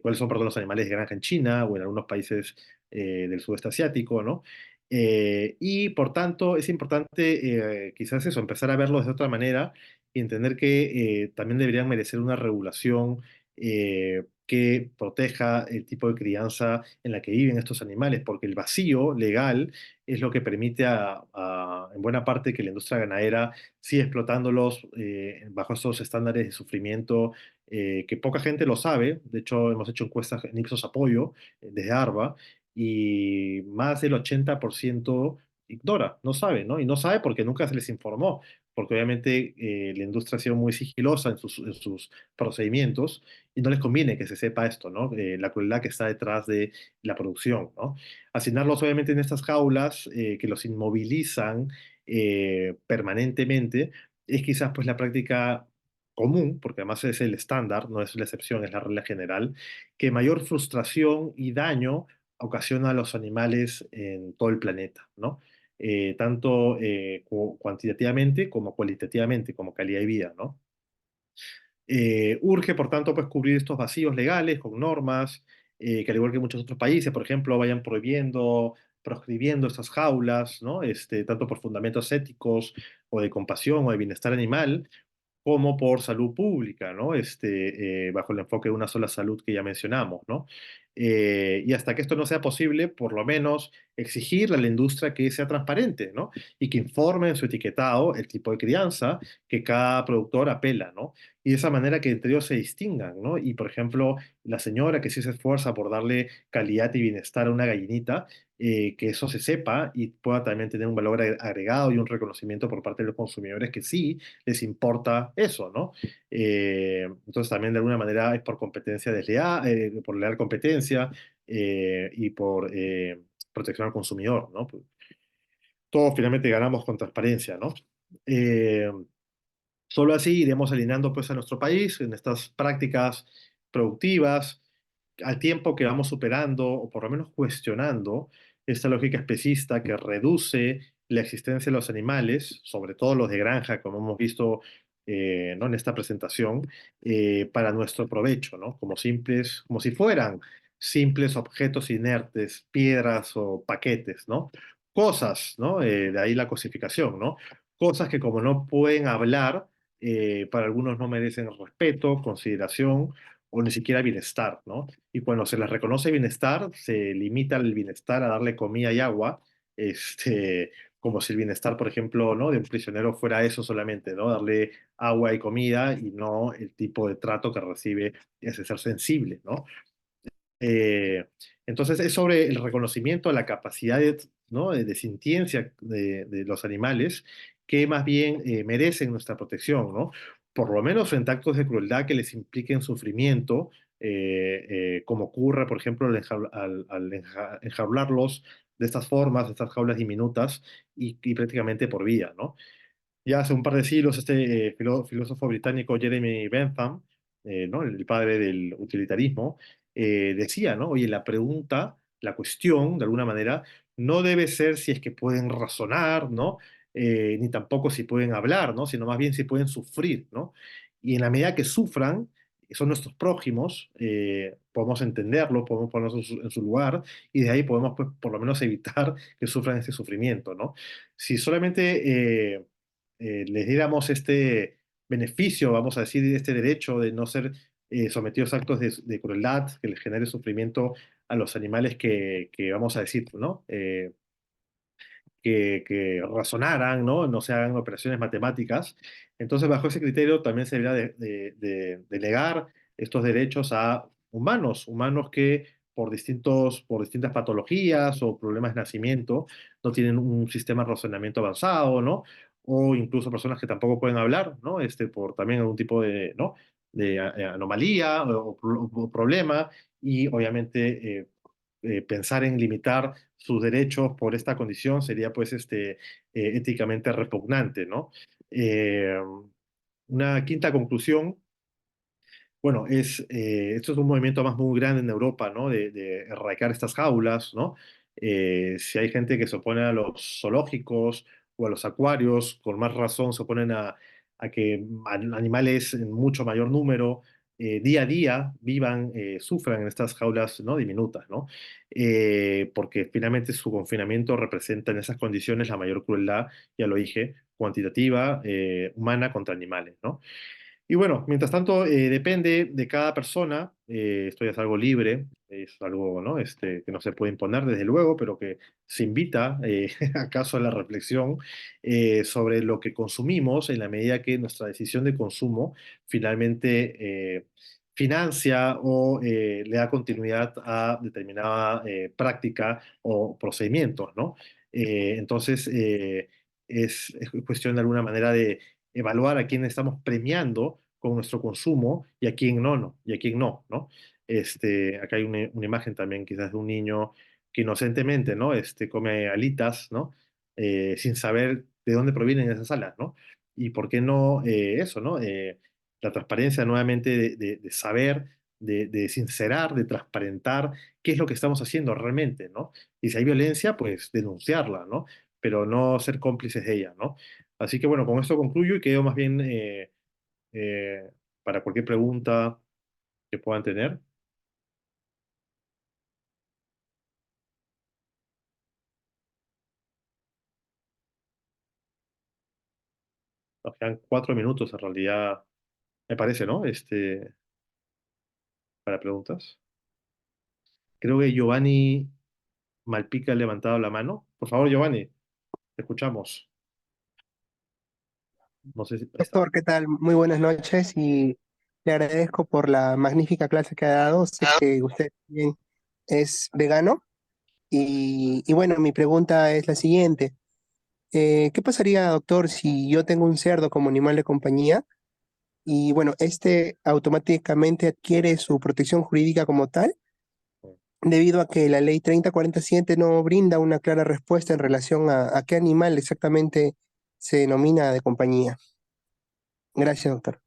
cuáles son, perdón, los animales de granja en China o en algunos países del sudeste asiático, ¿no? Y por tanto es importante quizás eso, empezar a verlos de otra manera y entender que también deberían merecer una regulación que proteja el tipo de crianza en la que viven estos animales, porque el vacío legal es lo que permite en buena parte que la industria ganadera siga explotándolos bajo esos estándares de sufrimiento que poca gente lo sabe. De hecho, hemos hecho encuestas en Ipsos Apoyo desde ARBA y más del 80% ignora, no sabe, ¿no? Y no sabe porque nunca se les informó, porque obviamente la industria ha sido muy sigilosa en sus procedimientos y no les conviene que se sepa esto, ¿no? La crueldad que está detrás de la producción, ¿no? Asignarlos obviamente en estas jaulas que los inmovilizan permanentemente es quizás pues la práctica común, porque además es el estándar, no es la excepción, es la regla general, que mayor frustración y daño ocasiona a los animales en todo el planeta, ¿no? Tanto cuantitativamente como cualitativamente, como calidad de vida, ¿no? Urge, por tanto, pues cubrir estos vacíos legales con normas que, al igual que muchos otros países, por ejemplo, vayan prohibiendo, proscribiendo estas jaulas, ¿no? Tanto por fundamentos éticos o de compasión o de bienestar animal, como por salud pública, ¿no? Bajo el enfoque de una sola salud que ya mencionamos, ¿no? Y hasta que esto no sea posible, por lo menos exigirle a la industria que sea transparente, ¿no? Y que informe en su etiquetado el tipo de crianza que cada productor apela, ¿no? Y de esa manera que entre ellos se distingan, ¿no? Y, por ejemplo, la señora que sí se esfuerza por darle calidad y bienestar a una gallinita, que eso se sepa y pueda también tener un valor agregado y un reconocimiento por parte de los consumidores que sí les importa eso, ¿no? Entonces también de alguna manera es por competencia desleal, por leal competencia y por protección al consumidor, ¿no? Pues, todos finalmente ganamos con transparencia, ¿no? Eh, Solo así iremos alineando pues a nuestro país en estas prácticas productivas al tiempo que vamos superando o por lo menos cuestionando esta lógica especista que reduce la existencia de los animales, sobre todo los de granja, como hemos visto ¿no? en esta presentación, para nuestro provecho, ¿no? Como simples, como si fueran simples objetos inertes, piedras o paquetes, ¿no? Cosas, ¿no? De ahí la cosificación, ¿no? Cosas que como no pueden hablar, para algunos no merecen respeto, consideración o ni siquiera bienestar, ¿no? Y cuando se les reconoce bienestar, se limita el bienestar a darle comida y agua, este, como si el bienestar, por ejemplo, ¿no? de un prisionero fuera eso solamente, ¿no? Darle agua y comida y no el tipo de trato que recibe ese ser sensible, ¿no? Eh, entonces es sobre el reconocimiento de la capacidad ¿no? de sintiencia de los animales que más bien merecen nuestra protección, ¿no? Por lo menos frente a actos de crueldad que les impliquen sufrimiento, como ocurre, por ejemplo, al enjaularlos de estas formas, de estas jaulas diminutas y prácticamente por vida, ¿no? Ya hace un par de siglos, este filósofo británico Jeremy Bentham, ¿no? El padre del utilitarismo, decía, ¿no? Oye, la pregunta, la cuestión, de alguna manera, no debe ser si es que pueden razonar, ¿no? Ni tampoco si pueden hablar, ¿no? Sino más bien si pueden sufrir, ¿no? Y en la medida que sufran, son nuestros prójimos, podemos entenderlo, podemos ponernos en su lugar y de ahí podemos, pues, por lo menos evitar que sufran ese sufrimiento, ¿no? Si solamente les diéramos este beneficio, vamos a decir, este derecho de no ser sometidos a actos de crueldad que les genere sufrimiento a los animales que vamos a decir, ¿no? Que razonaran, ¿no? No se hagan operaciones matemáticas. Entonces, bajo ese criterio también se debería de delegar estos derechos a humanos, humanos que por distintas patologías o problemas de nacimiento no tienen un sistema de razonamiento avanzado, ¿no? O incluso personas que tampoco pueden hablar, ¿no? Por también algún tipo de, ¿no? de anomalía o problema y obviamente pensar en limitar sus derechos por esta condición sería pues éticamente repugnante, ¿no? Eh, una quinta conclusión, bueno, esto es un movimiento más muy grande en Europa, ¿no? De erradicar estas jaulas, ¿no? Si hay gente que se opone a los zoológicos o a los acuarios, con más razón se oponen a que animales en mucho mayor número día a día vivan, sufran en estas jaulas, ¿no? diminutas, ¿no? Porque finalmente su confinamiento representa en esas condiciones la mayor crueldad, ya lo dije, cuantitativa, humana contra animales, ¿no? Y bueno, mientras tanto, depende de cada persona, esto ya es algo libre, es algo, ¿no? que no se puede imponer desde luego, pero que se invita acaso a la reflexión sobre lo que consumimos en la medida que nuestra decisión de consumo finalmente financia o le da continuidad a determinada práctica o procedimientos, ¿no? Entonces, es cuestión de alguna manera de evaluar a quién estamos premiando con nuestro consumo y a quién no, no, y a quién no, ¿no? Acá hay una imagen también quizás de un niño que inocentemente, ¿no? Come alitas, ¿no? Sin saber de dónde provienen esas alas, ¿no? Y por qué no eso, ¿no? La transparencia nuevamente de saber, de sincerar, de transparentar qué es lo que estamos haciendo realmente, ¿no? Y si hay violencia, pues denunciarla, ¿no? Pero no ser cómplices de ella, ¿no? Así que bueno, con esto concluyo y quedo más bien eh, para cualquier pregunta que puedan tener. Nos quedan 4 minutos en realidad, me parece, ¿no? Para preguntas. Creo que Giovanni Malpica ha levantado la mano. Por favor, Giovanni, te escuchamos. No sé si está. Doctor, ¿qué tal? Muy buenas noches y le agradezco por la magnífica clase que ha dado. Sé que usted también es vegano y bueno, mi pregunta es la siguiente. ¿Qué pasaría, doctor, si yo tengo un cerdo como animal de compañía y bueno, este automáticamente adquiere su protección jurídica como tal debido a que la ley 3047 no brinda una clara respuesta en relación a qué animal exactamente se denomina de compañía? Gracias, doctor.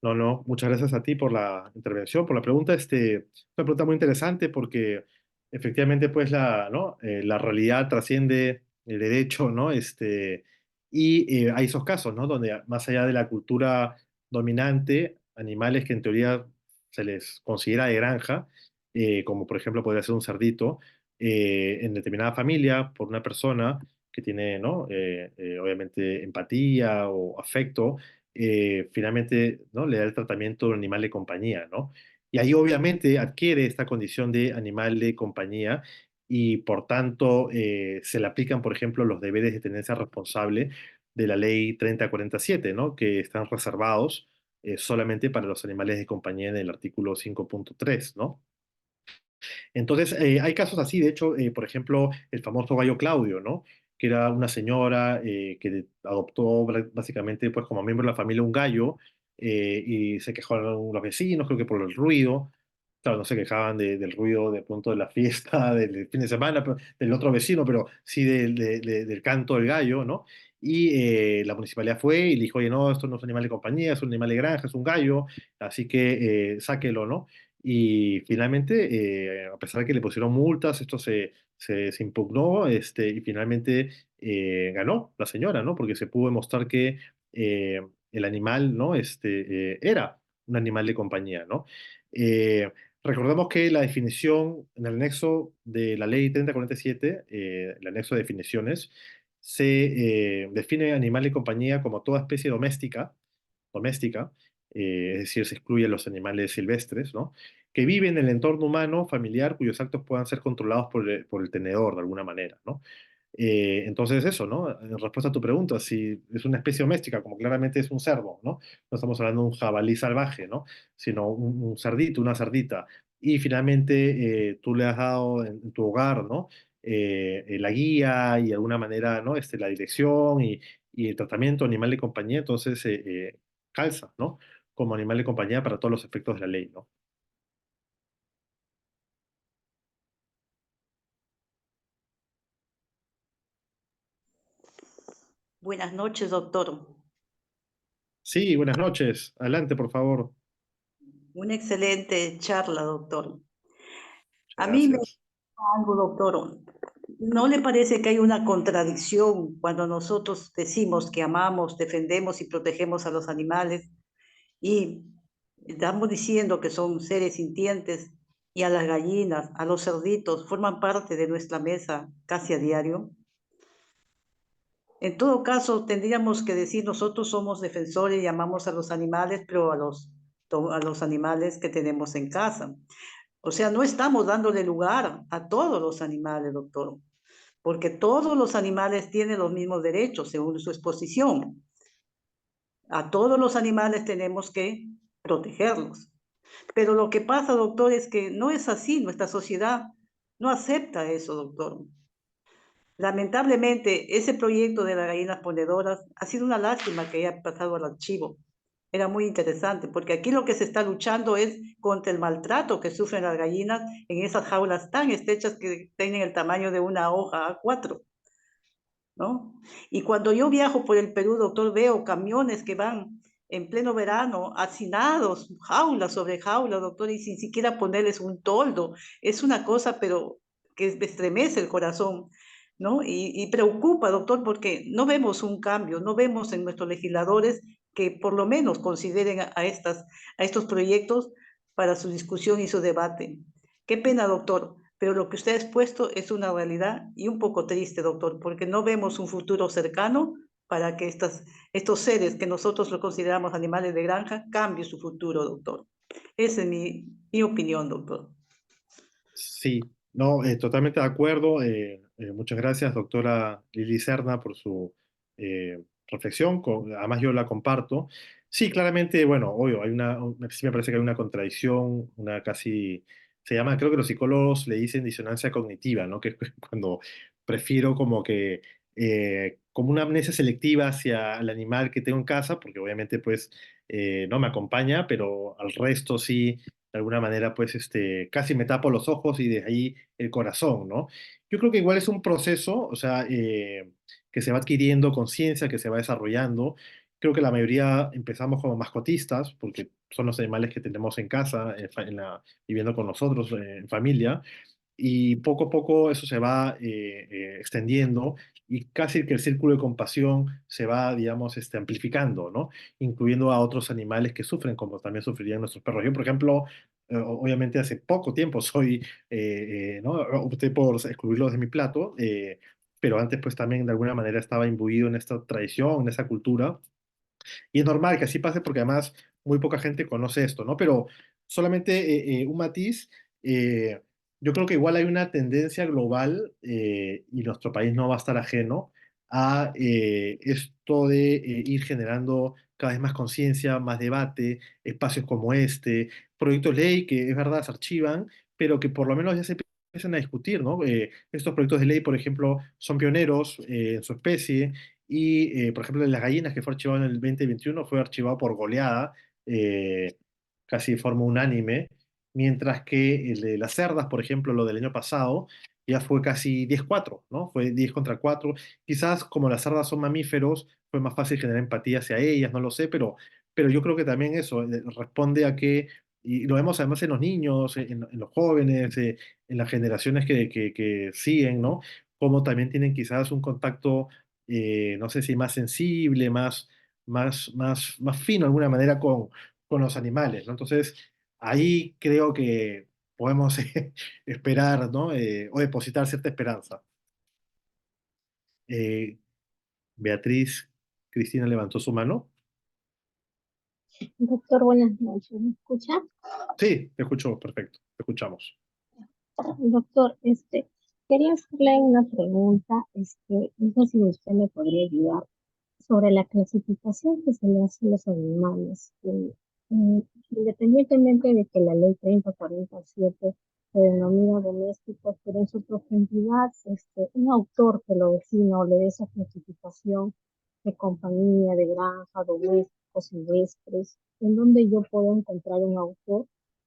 No, no, muchas gracias a ti por la intervención, por la pregunta. Es una pregunta muy interesante porque efectivamente, pues, ¿no? La realidad trasciende el derecho, ¿no? Y hay esos casos, ¿no? Donde más allá de la cultura dominante, animales que en teoría se les considera de granja, como por ejemplo podría ser un cerdito, en determinada familia, por una persona que tiene, ¿no? Obviamente empatía o afecto finalmente, ¿no? le da el tratamiento de un animal de compañía, ¿no? Y ahí obviamente adquiere esta condición de animal de compañía y por tanto se le aplican, por ejemplo, los deberes de tenencia responsable de la ley 3047, ¿no? Que están reservados solamente para los animales de compañía en el artículo 5.3, ¿no? Entonces, hay casos así, de hecho, por ejemplo, el famoso gallo Claudio, ¿no? Que era una señora que adoptó básicamente, pues, como miembro de la familia un gallo y se quejaron los vecinos, creo que por el ruido. Claro, no se quejaban del ruido de pronto de la fiesta, del fin de semana, del otro vecino, pero sí del canto del gallo, ¿no? Y la municipalidad fue y le dijo, oye, no, esto no es un animal de compañía, es un animal de granja, es un gallo, así que sáquelo, ¿no? Y finalmente, a pesar de que le pusieron multas, esto se impugnó y finalmente ganó la señora, ¿no? Porque se pudo demostrar que el animal, ¿no? Era un animal de compañía, ¿no? Eh, Recordemos que la definición en el anexo de la ley 3047, el anexo de definiciones, se define animal de compañía como toda especie doméstica, es decir, se excluyen los animales silvestres, ¿no? Que viven en el entorno humano, familiar, cuyos actos puedan ser controlados por el tenedor de alguna manera, ¿no? Entonces eso, ¿no? En respuesta a tu pregunta, si es una especie doméstica, como claramente es un cerdo, ¿no? No estamos hablando de un jabalí salvaje, ¿no? Sino un cerdito, una cerdita. Y finalmente tú le has dado en tu hogar, ¿no? La guía y de alguna manera, ¿no? La dirección y el tratamiento animal de compañía, entonces calza, ¿no? Como animal de compañía para todos los efectos de la ley, ¿no? Buenas noches, doctor. Sí, buenas noches. Adelante, por favor. Una excelente charla, doctor. Muchas A mí me gracias. algo, doctor. ¿No le parece que hay una contradicción cuando nosotros decimos que amamos, defendemos y protegemos a los animales y estamos diciendo que son seres sintientes y a las gallinas, a los cerditos, forman parte de nuestra mesa casi a diario? En todo caso, tendríamos que decir nosotros somos defensores y amamos a los animales, pero a los animales que tenemos en casa. O sea, no estamos dándole lugar a todos los animales, doctor, porque todos los animales tienen los mismos derechos según su exposición. A todos los animales tenemos que protegerlos. Pero lo que pasa, doctor, es que no es así. Nuestra sociedad no acepta eso, doctor. Lamentablemente, ese proyecto de las gallinas ponedoras ha sido una lástima que haya pasado al archivo. Era muy interesante, porque aquí lo que se está luchando es contra el maltrato que sufren las gallinas en esas jaulas tan estrechas que tienen el tamaño de una hoja A4, ¿no? Y cuando yo viajo por el Perú, doctor, veo camiones que van en pleno verano, hacinados, jaula sobre jaula, doctor, y sin siquiera ponerles un toldo. Es una cosa, pero que me estremece el corazón, ¿no? Y preocupa, doctor, porque no vemos un cambio, no vemos en nuestros legisladores que por lo menos consideren a estos proyectos para su discusión y su debate. Qué pena, doctor, pero lo que usted ha expuesto es una realidad y un poco triste, doctor, porque no vemos un futuro cercano para que estos seres que nosotros lo consideramos animales de granja cambien su futuro, doctor. Esa es mi opinión, doctor. Sí, no, totalmente de acuerdo. Muchas gracias, doctora Lili Serna, por su reflexión. Además, yo la comparto. Sí, claramente, bueno, obvio, sí me parece que hay una contradicción, una casi, se llama, creo que los psicólogos le dicen disonancia cognitiva, ¿no? Que es cuando prefiero como que, como una amnesia selectiva hacia el animal que tengo en casa, porque obviamente, pues, no me acompaña, pero al resto sí de alguna manera, pues, casi me tapo los ojos y de ahí el corazón, ¿no? Yo creo que igual es un proceso, o sea, que se va adquiriendo conciencia, que se va desarrollando. Creo que la mayoría empezamos como mascotistas, porque son los animales que tenemos en casa, viviendo con nosotros, en familia, y poco a poco eso se va extendiendo y casi que el círculo de compasión se va, digamos, amplificando, ¿no? Incluyendo a otros animales que sufren, como también sufrirían nuestros perros. Yo, por ejemplo, obviamente hace poco tiempo ¿no? Opté por excluirlos de mi plato, pero antes pues también de alguna manera estaba imbuido en esta tradición, en esa cultura. Y es normal que así pase porque además muy poca gente conoce esto, ¿no? Pero solamente un matiz. yo creo que igual hay una tendencia global, y nuestro país no va a estar ajeno a esto de ir generando cada vez más conciencia, más debate, espacios como este, proyectos de ley que es verdad se archivan, pero que por lo menos ya se empiezan a discutir, ¿no? Estos proyectos de ley, por ejemplo, son pioneros en su especie y, por ejemplo, el de las gallinas, que fue archivado en el 2021, fue archivado por goleada, casi de forma unánime, mientras que el de las cerdas, por ejemplo, lo del año pasado, ya fue casi 10-4, ¿no? Fue 10-4. Quizás como las cerdas son mamíferos, fue más fácil generar empatía hacia ellas, no lo sé, pero yo creo que también eso responde a que, y lo vemos además en los niños, en los jóvenes, en las generaciones que siguen, ¿no? Como también tienen quizás un contacto, no sé si más sensible, más fino de alguna manera con los animales, ¿no? Entonces, ahí creo que podemos esperar, ¿no? O depositar cierta esperanza. Eh, Beatriz Cristina levantó su mano. Doctor, buenas noches. ¿Me escucha? Sí, te escucho, perfecto, te escuchamos. Doctor, quería hacerle una pregunta, no sé si usted me podría ayudar sobre la clasificación que se le hace a los animales. Mm, Independientemente de que la ley 3047 se denomina domésticos, pero en su profundidad, un autor que lo defina o le dé esa clasificación de compañía, de granja, domésticos, silvestres, en donde yo puedo encontrar un autor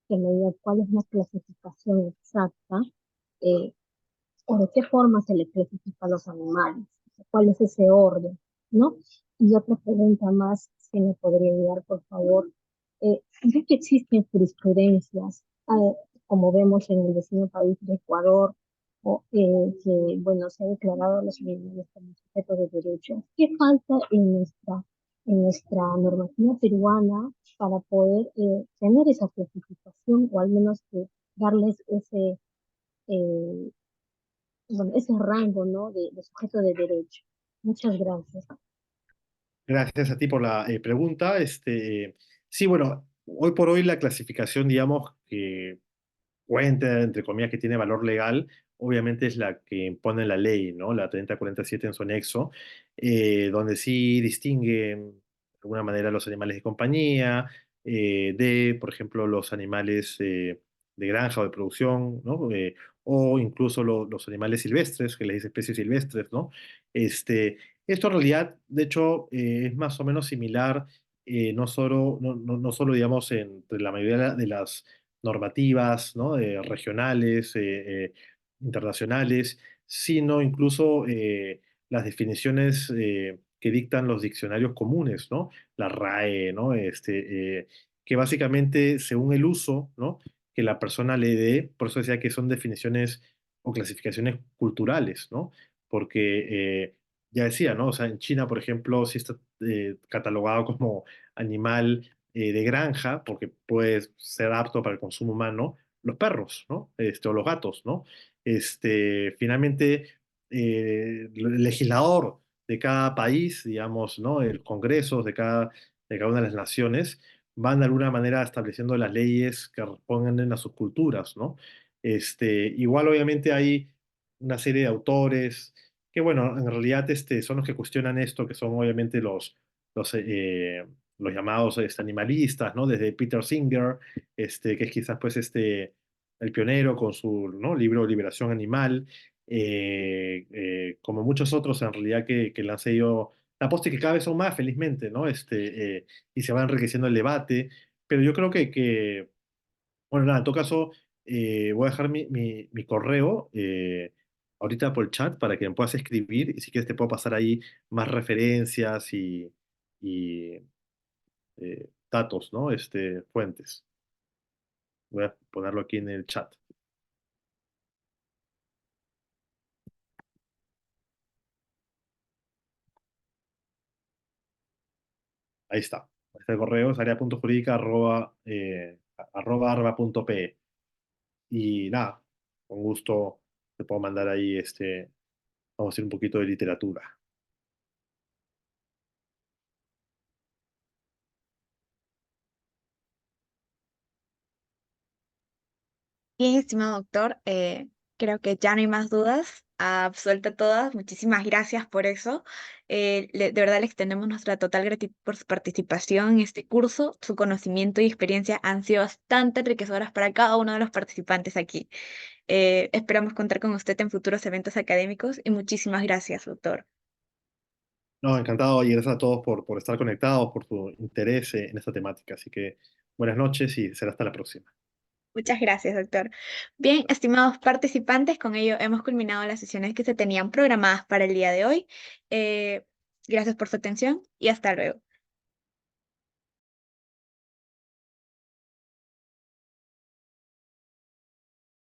que me diga cuál es la clasificación exacta, eh, o de qué forma se le clasifica a los animales, cuál es ese orden, ¿no? Y otra pregunta más, si me podría ayudar, por favor. Ya que existen jurisprudencias, como vemos en el vecino país de Ecuador, que, bueno, se ha declarado a los animales como sujetos de derechos, ¿qué falta en nuestra normativa peruana para poder tener esa clasificación o al menos que darles eh, ese rango, ¿no? de sujeto de derecho? Muchas gracias. Gracias a ti por la pregunta. Sí, bueno, hoy por hoy la clasificación, digamos, que cuenta, entre comillas, que tiene valor legal, obviamente es la que impone la ley, ¿no? La 3047 en su anexo, donde sí distingue de alguna manera los animales de compañía, por ejemplo, los animales de granja o de producción, ¿no? O incluso los animales silvestres, que les dice especies silvestres, ¿no? Esto en realidad, de hecho, es más o menos similar, no solo, digamos, entre la mayoría de las normativas, ¿no? Regionales, internacionales, sino incluso las definiciones que dictan los diccionarios comunes, ¿no? La RAE, ¿no? Que básicamente, según el uso, ¿no? Que la persona le dé, por eso decía que son definiciones o clasificaciones culturales, ¿no? Porque ya decía, ¿no? O sea, en China, por ejemplo, sí está catalogado como animal de granja, porque puede ser apto para el consumo humano, los perros, ¿no? O los gatos, ¿no? Finalmente, el legislador de cada país, digamos, ¿no? El congreso de cada una de las naciones van de alguna manera estableciendo las leyes que responden a sus culturas, ¿no? Igual, obviamente, hay una serie de autores que, bueno, en realidad son los que cuestionan esto, que son obviamente los, eh, los llamados animalistas, ¿no? Desde Peter Singer, que es quizás pues el pionero con su, ¿no? libro Liberación Animal, como muchos otros en realidad que le han seguido la posta y que cada vez son más, felizmente, ¿no? Y se va enriqueciendo el debate, pero yo creo bueno, nada, en todo caso, voy a dejar mi correo ahorita por el chat para que me puedas escribir y si quieres te puedo pasar ahí más referencias y datos, ¿no? Fuentes. Voy a ponerlo aquí en el chat. Ahí está. Este correo es área.jurídica @arba.pe. Y nada, con gusto te puedo mandar ahí vamos a hacer un poquito de literatura. Bien, estimado doctor, creo que ya no hay más dudas, absuelta todas. Muchísimas gracias por eso. De verdad le extendemos nuestra total gratitud por su participación en este curso. Su conocimiento y experiencia han sido bastante enriquecedoras para cada uno de los participantes aquí. Esperamos contar con usted en futuros eventos académicos y muchísimas gracias, doctor. No, encantado y gracias a todos por estar conectados, por su interés en esta temática. Así que buenas noches y será hasta la próxima. Muchas gracias, doctor. Bien, estimados participantes, con ello hemos culminado las sesiones que se tenían programadas para el día de hoy. Gracias por su atención y hasta luego.